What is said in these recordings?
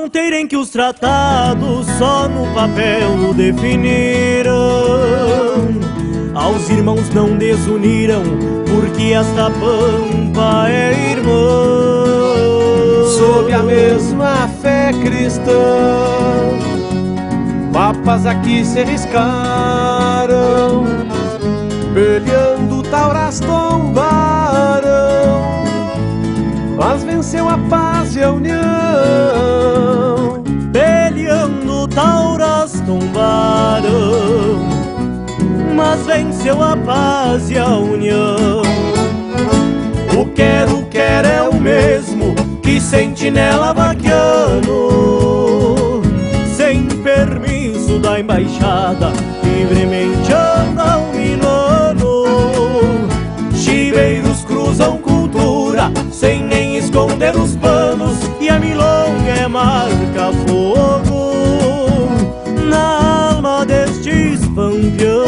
fronteira em que os tratados só no papel definiram, aos irmãos não desuniram, porque esta pampa é irmã. Sob a mesma fé cristã, papas aqui se arriscaram, peleando tauras tombaram, mas venceu a paz e a união. Peleando tauras tombaram, mas venceu a paz e a união. O quero é o mesmo que sentinela vaquiano, sem permisso da embaixada, livremente anda um milano. Chiveiros cruzam cultura, sem nem esconder os panos, e a milonga é marca-fogo na alma destes pampianos.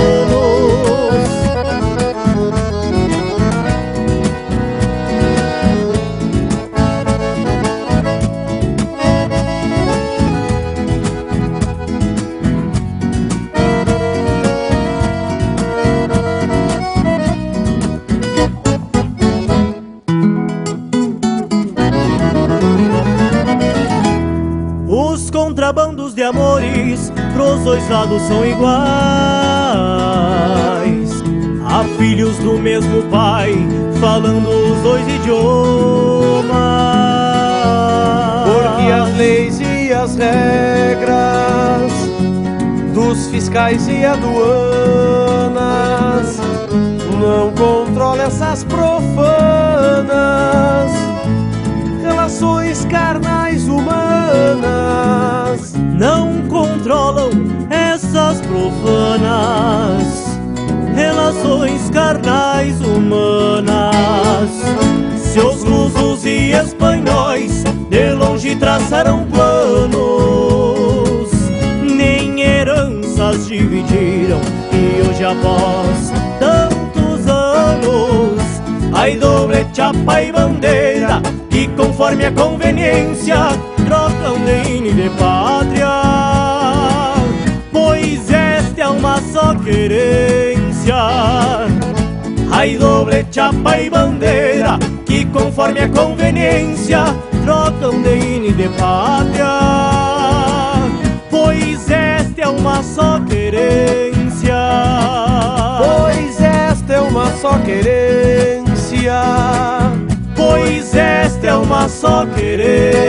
Os contrabandos de amores pros dois lados são iguais, há filhos do mesmo pai falando os dois idiomas. Porque as leis e as regras dos fiscais e aduanas não controlam essas profanas relações carnais humanas. Não controlam essas profanas relações carnais humanas. Seus lusos e espanhóis de longe traçaram planos, nem heranças dividiram, e hoje após tantos anos, ai doble chapa e bandeira, que conforme a conveniência trocam de hino e de pátria, pois esta é uma só querência. Ai doble chapa e bandeira, que conforme a conveniência trocam de hino e de pátria, pois esta é uma só querência. Pois esta é uma só querência. Pois esta é uma só querência.